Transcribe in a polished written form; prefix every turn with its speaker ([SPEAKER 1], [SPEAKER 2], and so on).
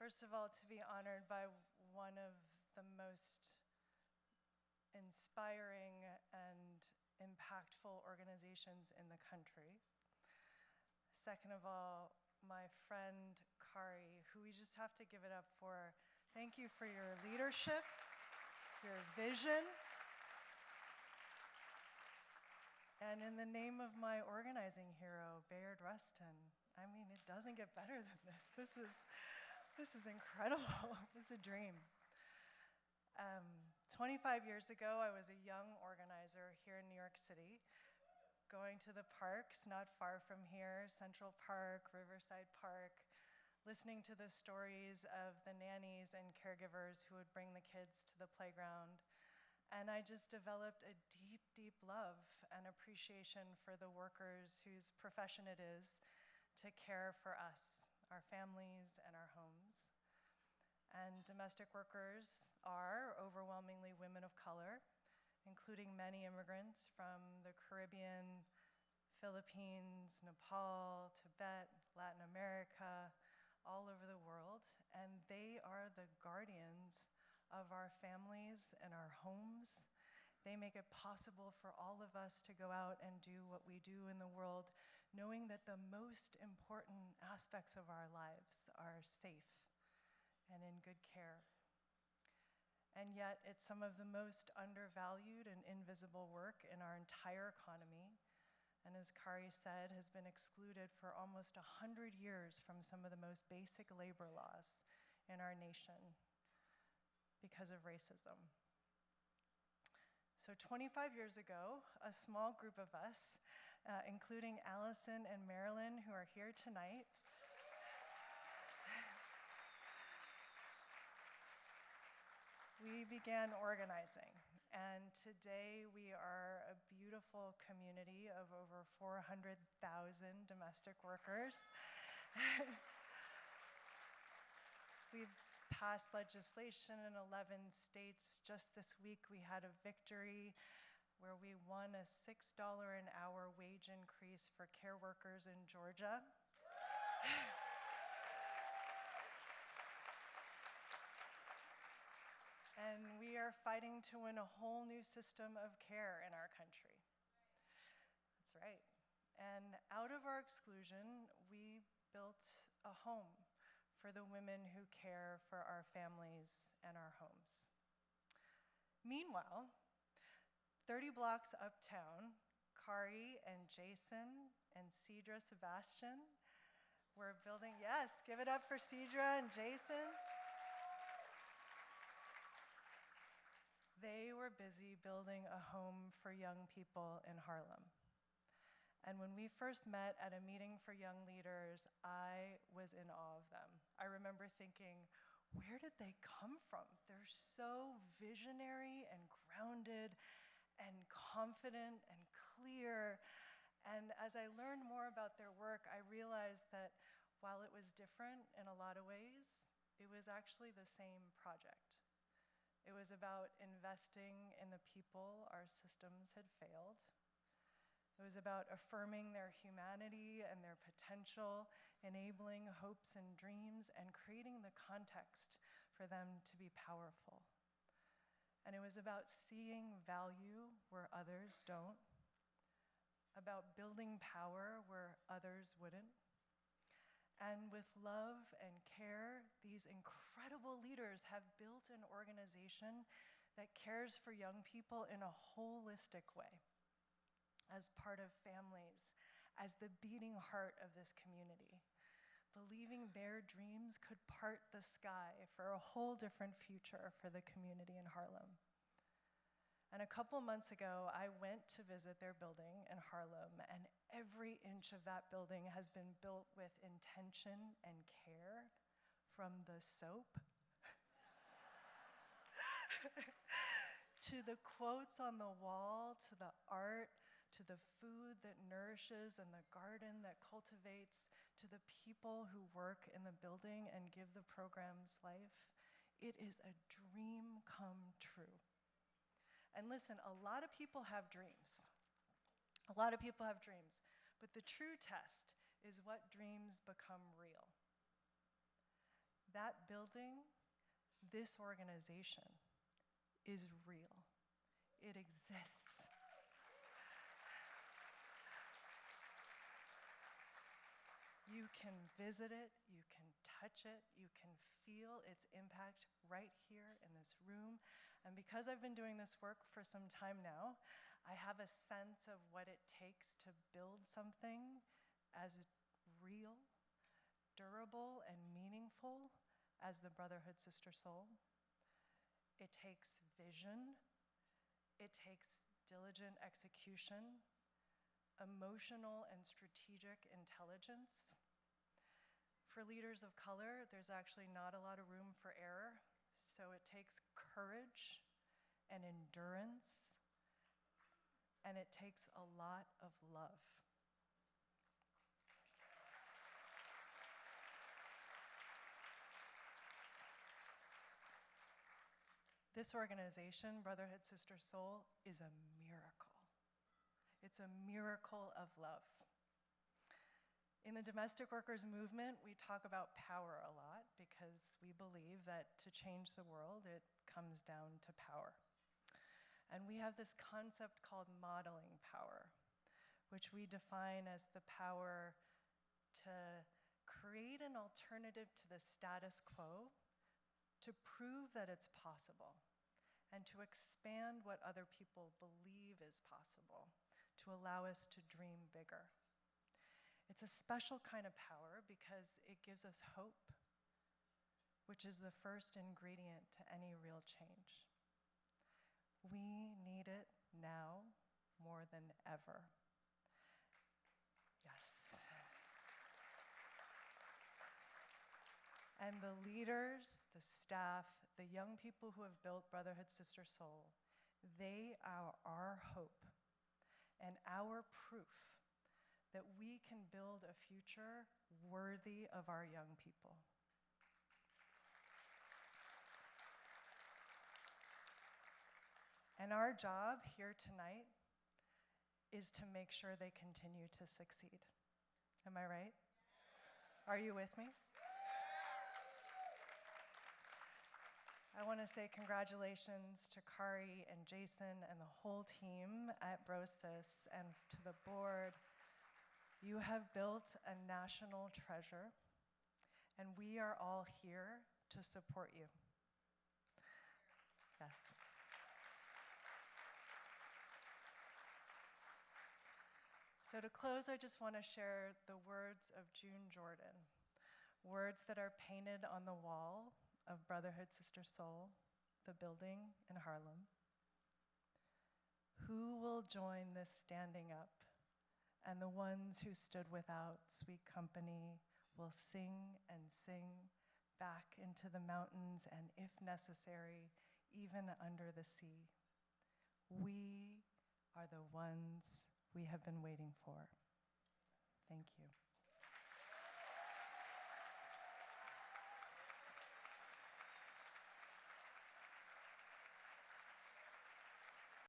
[SPEAKER 1] First of all, to be honored by one of the most inspiring and impactful organizations in the country. Second of all, my friend Kari, who we just have to give it up for. Thank you for your leadership, your vision. And in the name of my organizing hero, Bayard Rustin, I mean, it doesn't get better than this. This is incredible. It's a dream. 25 years ago, I was a young organizer here in New York City, going to the parks not far from here, Central Park, Riverside Park, listening to the stories of the nannies and caregivers who would bring the kids to the playground. And I just developed a deep, deep love and appreciation for the workers whose profession it is to care for us, our families, and our homes. And domestic workers are overwhelmingly women of color, including many immigrants from the Caribbean, Philippines, Nepal, Tibet, Latin America, all over the world. And they are the guardians of our families and our homes. They make it possible for all of us to go out and do what we do in the world, knowing that the most important aspects of our lives are safe and in good care. And yet, it's some of the most undervalued and invisible work in our entire economy, and as Kari said, has been excluded for almost 100 years from some of the most basic labor laws in our nation because of racism. So 25 years ago, a small group of us, including Allison and Marilyn, who are here tonight, we began organizing, and today we are a beautiful community of over 400,000 domestic workers. We've passed legislation in 11 states. Just this week we had a victory where we won a $6 an hour wage increase for care workers in Georgia. And we are fighting to win a whole new system of care in our country. That's right. And out of our exclusion, we built a home for the women who care for our families and our homes. Meanwhile, 30 blocks uptown, Kari and Jason and Cedra Sebastian were building, yes, give it up for Cedra and Jason. They were busy building a home for young people in Harlem. And when we first met at a meeting for young leaders, I was in awe of them. I remember thinking, where did they come from? They're so visionary and grounded and confident and clear. And as I learned more about their work, I realized that while it was different in a lot of ways, it was actually the same project. It was about investing in the people our systems had failed. It was about affirming their humanity and their potential, enabling hopes and dreams, and creating the context for them to be powerful. And it was about seeing value where others don't, about building power where others wouldn't. And with love and care, these incredible leaders have built an organization that cares for young people in a holistic way, as part of families, as the beating heart of this community, believing their dreams could part the sky for a whole different future for the community in Harlem. And a couple months ago, I went to visit their building in Harlem, and every inch of that building has been built with intention and care, from the soap to the quotes on the wall, to the art, to the food that nourishes and the garden that cultivates, to the people who work in the building and give the programs life. It is a dream come true. And listen, a lot of people have dreams. A lot of people have dreams. But the true test is what dreams become real. that building, this organization, is real. It exists. You can visit it, you can touch it, you can feel its impact right here in this room. And because I've been doing this work for some time now, I have a sense of what it takes to build something as real, durable, and meaningful as the Brotherhood Sister Soul. It takes vision, it takes diligent execution, emotional and strategic intelligence. For leaders of color, there's actually not a lot of room for error, so it takes courage and endurance, and it takes a lot of love. This organization, Brotherhood Sister Soul, is a miracle. It's a miracle of love. In the domestic workers movement, we talk about power a lot because we believe that to change the world, it comes down to power. And we have this concept called modeling power, which we define as the power to create an alternative to the status quo, to prove that it's possible, and to expand what other people believe is possible, to allow us to dream bigger. It's a special kind of power because it gives us hope, which is the first ingredient to any real change. We need it now more than ever. Yes. And the leaders, the staff, the young people who have built Brotherhood Sister Soul, they are our hope and our proof that we can build a future worthy of our young people. And our job here tonight is to make sure they continue to succeed. Am I right? Are you with me? I want to say congratulations to Kari and Jason and the whole team at BroSis and to the board. You have built a national treasure, and we are all here to support you. Yes. So to close, I just want to share the words of June Jordan, words that are painted on the wall of Brotherhood Sister Soul, the building in Harlem. Who will join this standing up? And the ones who stood without sweet company will sing and sing back into the mountains and, if necessary, even under the sea. We are the ones we have been waiting for.